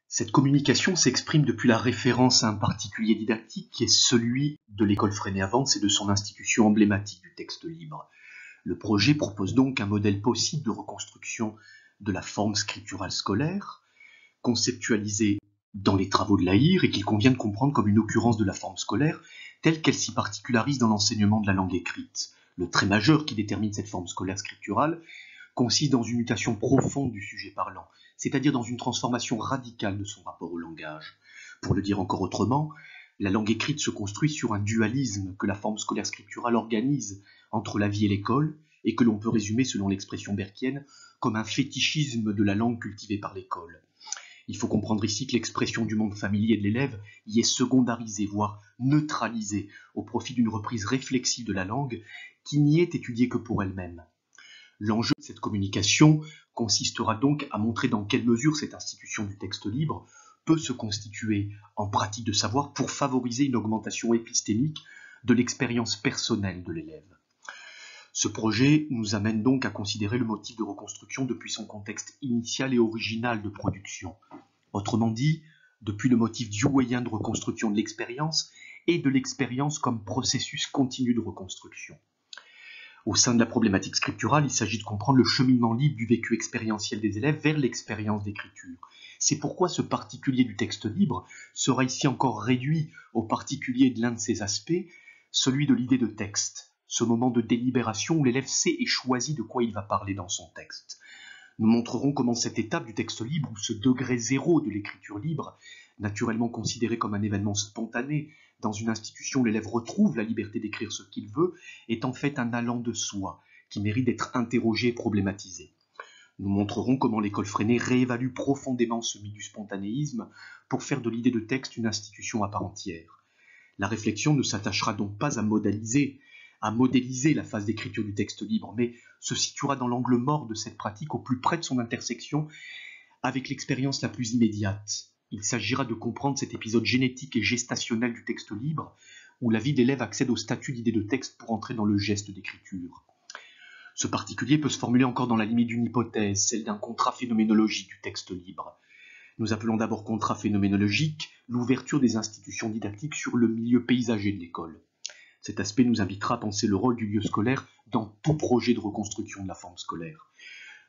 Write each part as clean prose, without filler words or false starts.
Cette communication s'exprime depuis la référence à un particulier didactique qui est celui de l'école Freinet-Avance et de son institution emblématique du texte libre. Le projet propose donc un modèle possible de reconstruction de la forme scripturale scolaire, conceptualisée dans les travaux de Lahire et qu'il convient de comprendre comme une occurrence de la forme scolaire telle qu'elle s'y particularise dans l'enseignement de la langue écrite. Le trait majeur qui détermine cette forme scolaire scripturale consiste dans une mutation profonde du sujet parlant, c'est-à-dire dans une transformation radicale de son rapport au langage. Pour le dire encore autrement, la langue écrite se construit sur un dualisme que la forme scolaire scripturale organise entre la vie et l'école, et que l'on peut résumer, selon l'expression berquienne, comme un fétichisme de la langue cultivée par l'école. Il faut comprendre ici que l'expression du monde familier de l'élève y est secondarisée, voire neutralisée, au profit d'une reprise réflexive de la langue qui n'y est étudiée que pour elle-même. L'enjeu de cette communication consistera donc à montrer dans quelle mesure cette institution du texte libre peut se constituer en pratique de savoir pour favoriser une augmentation épistémique de l'expérience personnelle de l'élève. Ce projet nous amène donc à considérer le motif de reconstruction depuis son contexte initial et original de production. Autrement dit, depuis le motif deweyien de reconstruction de l'expérience et de l'expérience comme processus continu de reconstruction. Au sein de la problématique scripturale, il s'agit de comprendre le cheminement libre du vécu expérientiel des élèves vers l'expérience d'écriture. C'est pourquoi ce particulier du texte libre sera ici encore réduit au particulier de l'un de ses aspects, celui de l'idée de texte, ce moment de délibération où l'élève sait et choisit de quoi il va parler dans son texte. Nous montrerons comment cette étape du texte libre, ou ce degré zéro de l'écriture libre, naturellement considéré comme un événement spontané, dans une institution où l'élève retrouve la liberté d'écrire ce qu'il veut, est en fait un allant de soi, qui mérite d'être interrogé et problématisé. Nous montrerons comment l'école Freinet réévalue profondément ce mythe du spontanéisme pour faire de l'idée de texte une institution à part entière. La réflexion ne s'attachera donc pas à modéliser la phase d'écriture du texte libre, mais se situera dans l'angle mort de cette pratique au plus près de son intersection avec l'expérience la plus immédiate. Il s'agira de comprendre cet épisode génétique et gestationnel du texte libre, où la vie d'élève accède au statut d'idée de texte pour entrer dans le geste d'écriture. Ce particulier peut se formuler encore dans la limite d'une hypothèse, celle d'un contrat phénoménologique du texte libre. Nous appelons d'abord contrat phénoménologique l'ouverture des institutions didactiques sur le milieu paysager de l'école. Cet aspect nous invitera à penser le rôle du lieu scolaire dans tout projet de reconstruction de la forme scolaire.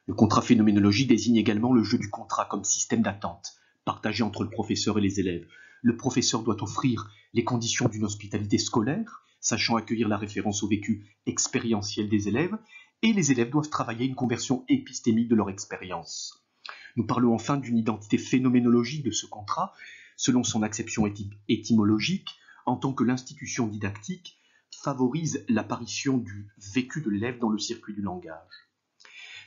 Le contrat phénoménologique désigne également le jeu du contrat comme système d'attente, partagé entre le professeur et les élèves. Le professeur doit offrir les conditions d'une hospitalité scolaire, sachant accueillir la référence au vécu expérientiel des élèves, et les élèves doivent travailler une conversion épistémique de leur expérience. Nous parlons enfin d'une identité phénoménologique de ce contrat, selon son acception étymologique, en tant que l'institution didactique favorise l'apparition du vécu de l'élève dans le circuit du langage.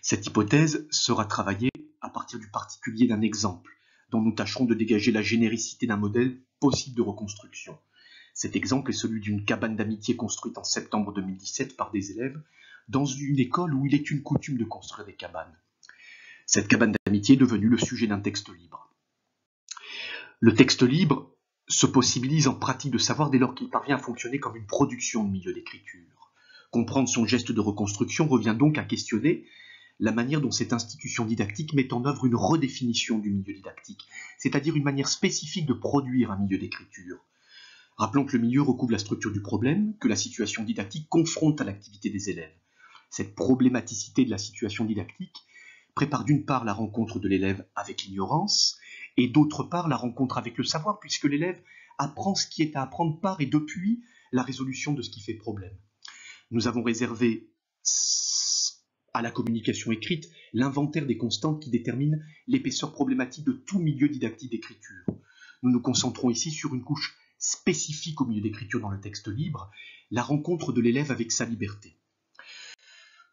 Cette hypothèse sera travaillée à partir du particulier d'un exemple, dont nous tâcherons de dégager la généricité d'un modèle possible de reconstruction. Cet exemple est celui d'une cabane d'amitié construite en septembre 2017 par des élèves dans une école où il est une coutume de construire des cabanes. Cette cabane d'amitié est devenue le sujet d'un texte libre. Le texte libre se possibilise en pratique de savoir dès lors qu'il parvient à fonctionner comme une production de milieu d'écriture. Comprendre son geste de reconstruction revient donc à questionner la manière dont cette institution didactique met en œuvre une redéfinition du milieu didactique, c'est-à-dire une manière spécifique de produire un milieu d'écriture. Rappelons que le milieu recouvre la structure du problème, que la situation didactique confronte à l'activité des élèves. Cette problématicité de la situation didactique prépare d'une part la rencontre de l'élève avec l'ignorance, et d'autre part la rencontre avec le savoir, puisque l'élève apprend ce qui est à apprendre par et depuis la résolution de ce qui fait problème. Nous avons réservé à la communication écrite l'inventaire des constantes qui déterminent l'épaisseur problématique de tout milieu didactique d'écriture. Nous nous concentrons ici sur une couche spécifique au milieu d'écriture dans le texte libre, la rencontre de l'élève avec sa liberté.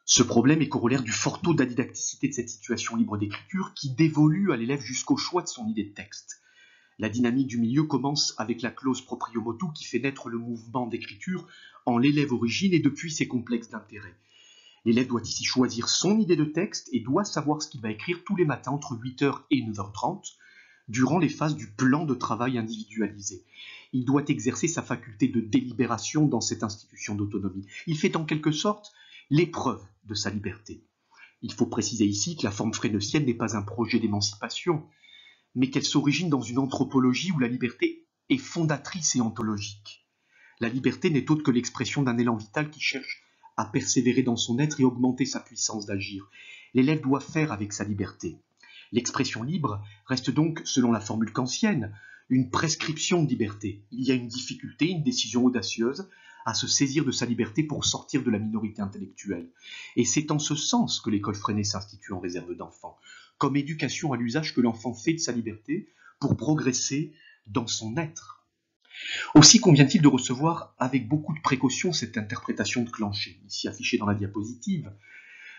Ce problème est corollaire du fort taux d'adidacticité de cette situation libre d'écriture qui dévolue à l'élève jusqu'au choix de son idée de texte. La dynamique du milieu commence avec la clause proprio motu qui fait naître le mouvement d'écriture en l'élève origine et depuis ses complexes d'intérêt. L'élève doit ici choisir son idée de texte et doit savoir ce qu'il va écrire tous les matins entre 8h et 9h30 durant les phases du plan de travail individualisé. Il doit exercer sa faculté de délibération dans cette institution d'autonomie. Il fait en quelque sorte l'épreuve de sa liberté. Il faut préciser ici que la forme frénetienne n'est pas un projet d'émancipation, mais qu'elle s'origine dans une anthropologie où la liberté est fondatrice et ontologique. La liberté n'est autre que l'expression d'un élan vital qui cherche à persévérer dans son être et augmenter sa puissance d'agir. L'élève doit faire avec sa liberté. L'expression libre reste donc, selon la formule kantienne, une prescription de liberté. Il y a une difficulté, une décision audacieuse à se saisir de sa liberté pour sortir de la minorité intellectuelle. Et c'est en ce sens que l'école Freinet s'institue en réserve d'enfants, comme éducation à l'usage que l'enfant fait de sa liberté pour progresser dans son être. Aussi convient-il de recevoir avec beaucoup de précaution cette interprétation de Clanché, ici affichée dans la diapositive.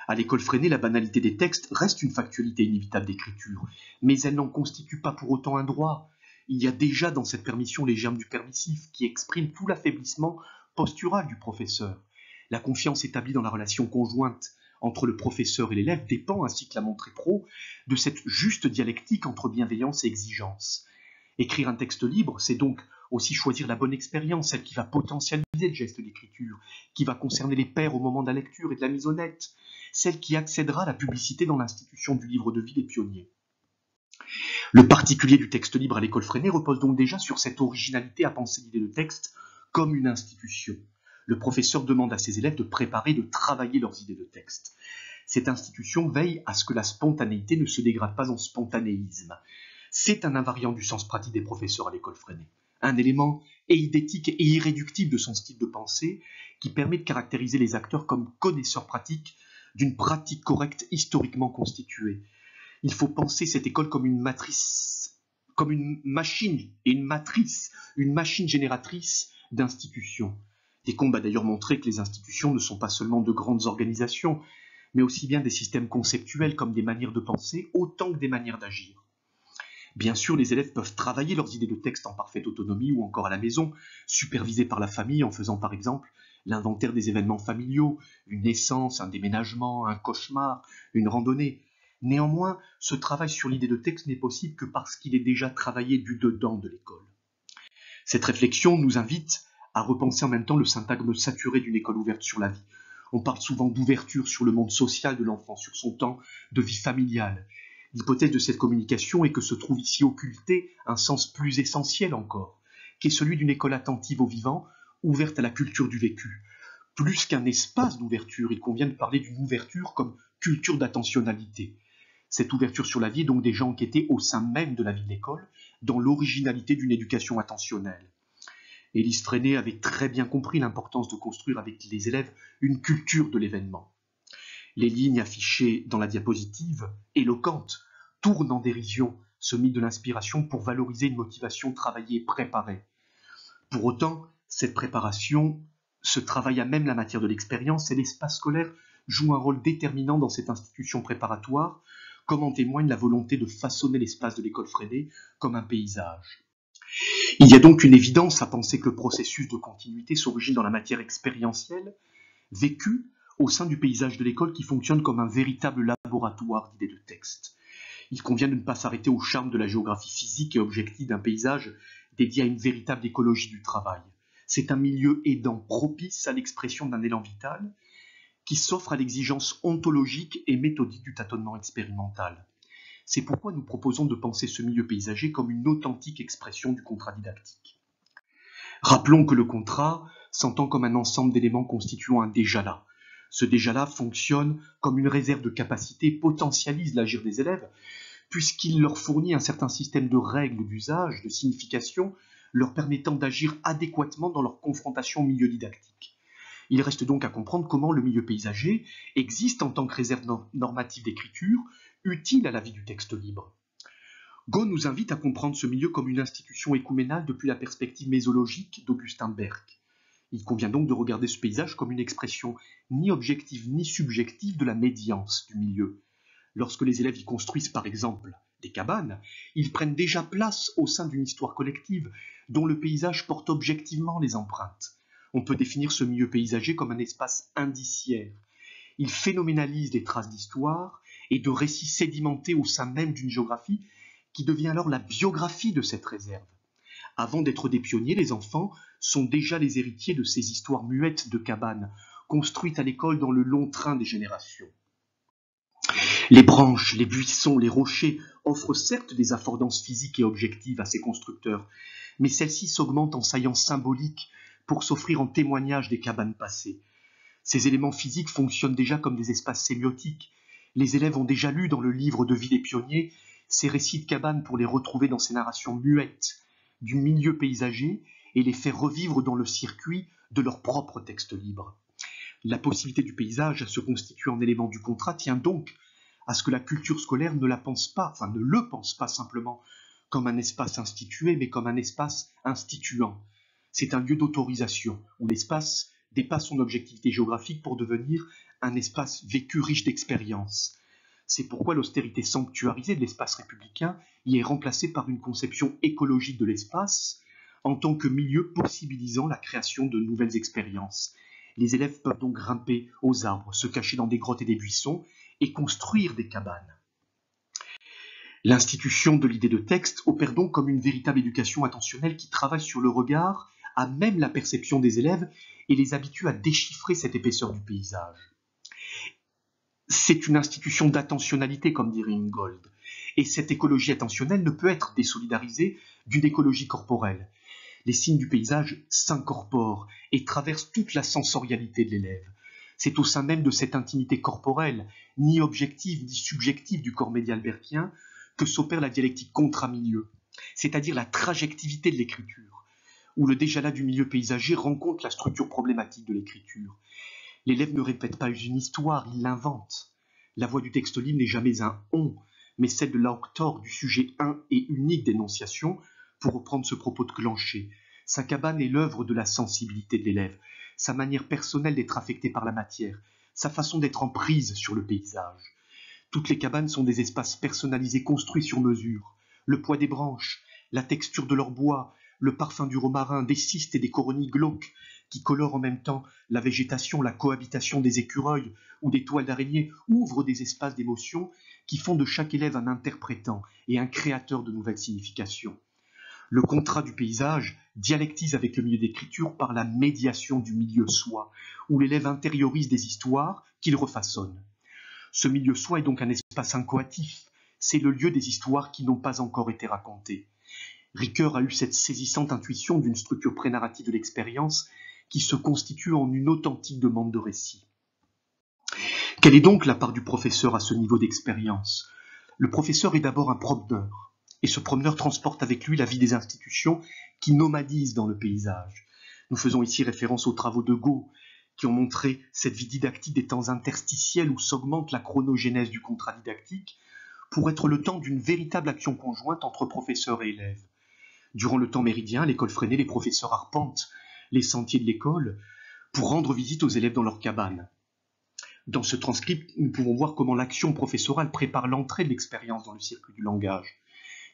À l'école Freinet, la banalité des textes reste une factualité inévitable d'écriture, mais elle n'en constitue pas pour autant un droit. Il y a déjà dans cette permission les germes du permissif qui expriment tout l'affaiblissement postural du professeur. La confiance établie dans la relation conjointe entre le professeur et l'élève dépend, ainsi que l'a montré Pro, de cette juste dialectique entre bienveillance et exigence. Écrire un texte libre, c'est donc aussi choisir la bonne expérience, celle qui va potentialiser le geste d'écriture, qui va concerner les pairs au moment de la lecture et de la mise au net, celle qui accédera à la publicité dans l'institution du livre de vie des pionniers. Le particulier du texte libre à l'école Freinet repose donc déjà sur cette originalité à penser l'idée de texte comme une institution. Le professeur demande à ses élèves de préparer, de travailler leurs idées de texte. Cette institution veille à ce que la spontanéité ne se dégrade pas en spontanéisme. C'est un invariant du sens pratique des professeurs à l'école Freinet, un élément eidétique et irréductible de son style de pensée qui permet de caractériser les acteurs comme connaisseurs pratiques d'une pratique correcte historiquement constituée. Il faut penser cette école comme une matrice, comme une machine et une matrice, une machine génératrice d'institutions. Descombes a d'ailleurs montré que les institutions ne sont pas seulement de grandes organisations, mais aussi bien des systèmes conceptuels comme des manières de penser, autant que des manières d'agir. Bien sûr, les élèves peuvent travailler leurs idées de texte en parfaite autonomie ou encore à la maison, supervisés par la famille en faisant par exemple l'inventaire des événements familiaux, une naissance, un déménagement, un cauchemar, une randonnée. Néanmoins, ce travail sur l'idée de texte n'est possible que parce qu'il est déjà travaillé du dedans de l'école. Cette réflexion nous invite à repenser en même temps le syntagme saturé d'une école ouverte sur la vie. On parle souvent d'ouverture sur le monde social de l'enfant, sur son temps de vie familiale. L'hypothèse de cette communication est que se trouve ici occulté un sens plus essentiel encore, qui est celui d'une école attentive au vivant, ouverte à la culture du vécu. Plus qu'un espace d'ouverture, il convient de parler d'une ouverture comme culture d'attentionnalité. Cette ouverture sur la vie est donc déjà enquêtée au sein même de la vie de l'école, dans l'originalité d'une éducation attentionnelle. Élise Freinet avait très bien compris l'importance de construire avec les élèves une culture de l'événement. Les lignes affichées dans la diapositive, éloquentes, tournent en dérision ce mythe de l'inspiration pour valoriser une motivation travaillée et préparée. Pour autant, cette préparation, ce travail à même la matière de l'expérience et l'espace scolaire joue un rôle déterminant dans cette institution préparatoire, comme en témoigne la volonté de façonner l'espace de l'école Freinet comme un paysage. Il y a donc une évidence à penser que le processus de continuité s'origine dans la matière expérientielle, vécue au sein du paysage de l'école qui fonctionne comme un véritable laboratoire d'idées de texte. Il convient de ne pas s'arrêter au charme de la géographie physique et objective d'un paysage dédié à une véritable écologie du travail. C'est un milieu aidant, propice à l'expression d'un élan vital, qui s'offre à l'exigence ontologique et méthodique du tâtonnement expérimental. C'est pourquoi nous proposons de penser ce milieu paysager comme une authentique expression du contrat didactique. Rappelons que le contrat s'entend comme un ensemble d'éléments constituant un déjà-là. Ce déjà-là fonctionne comme une réserve de capacité, potentialise l'agir des élèves, puisqu'il leur fournit un certain système de règles d'usage, de signification, leur permettant d'agir adéquatement dans leur confrontation au milieu didactique. Il reste donc à comprendre comment le milieu paysager existe en tant que réserve normative d'écriture, utile à la vie du texte libre. Ghosn nous invite à comprendre ce milieu comme une institution écuménale depuis la perspective mésologique d'Augustin Berck. Il convient donc de regarder ce paysage comme une expression ni objective ni subjective de la médiance du milieu. Lorsque les élèves y construisent par exemple des cabanes, ils prennent déjà place au sein d'une histoire collective dont le paysage porte objectivement les empreintes. On peut définir ce milieu paysager comme un espace indiciaire. Il phénoménalise les traces d'histoire et de récits sédimentés au sein même d'une géographie qui devient alors la biographie de cette réserve. Avant d'être des pionniers, les enfants sont déjà les héritiers de ces histoires muettes de cabanes, construites à l'école dans le long train des générations. Les branches, les buissons, les rochers offrent certes des affordances physiques et objectives à ces constructeurs, mais celles-ci s'augmentent en saillants symboliques pour s'offrir en témoignage des cabanes passées. Ces éléments physiques fonctionnent déjà comme des espaces sémiotiques. Les élèves ont déjà lu dans le livre de vie des pionniers ces récits de cabanes pour les retrouver dans ces narrations muettes du milieu paysager et les faire revivre dans le circuit de leur propre texte libre. La possibilité du paysage à se constituer en élément du contrat tient donc à ce que la culture scolaire ne le pense pas simplement comme un espace institué, mais comme un espace instituant. C'est un lieu d'autorisation où l'espace dépasse son objectivité géographique pour devenir un espace vécu riche d'expériences. C'est pourquoi l'austérité sanctuarisée de l'espace républicain y est remplacée par une conception écologique de l'espace en tant que milieu possibilisant la création de nouvelles expériences. Les élèves peuvent donc grimper aux arbres, se cacher dans des grottes et des buissons et construire des cabanes. L'institution de l'idée de texte opère donc comme une véritable éducation attentionnelle qui travaille sur le regard, à même la perception des élèves et les habitue à déchiffrer cette épaisseur du paysage. C'est une institution d'attentionnalité, comme dirait Ingold, et cette écologie attentionnelle ne peut être désolidarisée d'une écologie corporelle. Les signes du paysage s'incorporent et traversent toute la sensorialité de l'élève. C'est au sein même de cette intimité corporelle, ni objective ni subjective du corps médialbertien, que s'opère la dialectique contrat-milieu, c'est-à-dire la trajectivité de l'écriture, où le déjà-là du milieu paysager rencontre la structure problématique de l'écriture. L'élève ne répète pas une histoire, il l'invente. La voix du texte libre n'est jamais un « on », mais celle de l'auctor du sujet un et unique d'énonciation, pour reprendre ce propos de Clancher. Sa cabane est l'œuvre de la sensibilité de l'élève, sa manière personnelle d'être affecté par la matière, sa façon d'être en prise sur le paysage. Toutes les cabanes sont des espaces personnalisés construits sur mesure. Le poids des branches, la texture de leur bois, le parfum du romarin, des cystes et des coronilles glauques qui colorent en même temps la végétation, la cohabitation des écureuils ou des toiles d'araignée ouvrent des espaces d'émotion qui font de chaque élève un interprétant et un créateur de nouvelles significations. Le contrat du paysage dialectise avec le milieu d'écriture par la médiation du milieu soi, où l'élève intériorise des histoires qu'il refaçonne. Ce milieu soi est donc un espace incoatif, c'est le lieu des histoires qui n'ont pas encore été racontées. Ricoeur a eu cette saisissante intuition d'une structure pré-narrative de l'expérience qui se constitue en une authentique demande de récit. Quelle est donc la part du professeur à ce niveau d'expérience ? Le professeur est d'abord un promeneur, et ce promeneur transporte avec lui la vie des institutions qui nomadisent dans le paysage. Nous faisons ici référence aux travaux de Gaux, qui ont montré cette vie didactique des temps interstitiels où s'augmente la chronogénèse du contrat didactique pour être le temps d'une véritable action conjointe entre professeurs et élèves. Durant le temps méridien, l'école freinée, les professeurs arpentent les sentiers de l'école pour rendre visite aux élèves dans leurs cabanes. Dans ce transcript, nous pouvons voir comment l'action professorale prépare l'entrée de l'expérience dans le circuit du langage.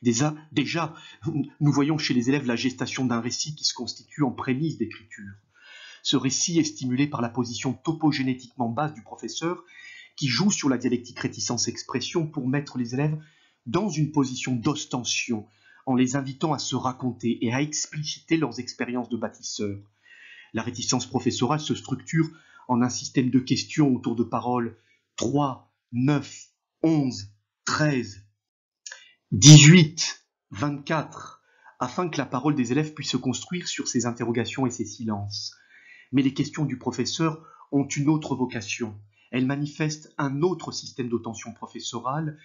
Déjà, nous voyons chez les élèves la gestation d'un récit qui se constitue en prémisse d'écriture. Ce récit est stimulé par la position topogénétiquement basse du professeur qui joue sur la dialectique réticence-expression pour mettre les élèves dans une position d'ostension en les invitant à se raconter et à expliciter leurs expériences de bâtisseurs. La réticence professorale se structure en un système de questions autour de paroles 3, 9, 11, 13, 18, 24, afin que la parole des élèves puisse se construire sur ces interrogations et ces silences. Mais les questions du professeur ont une autre vocation. Elles manifestent un autre système d'attention professorale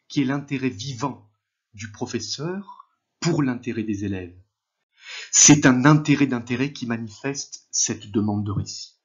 qui est l'intérêt vivant du professeur pour l'intérêt des élèves. C'est un intérêt d'intérêt qui manifeste cette demande de récit.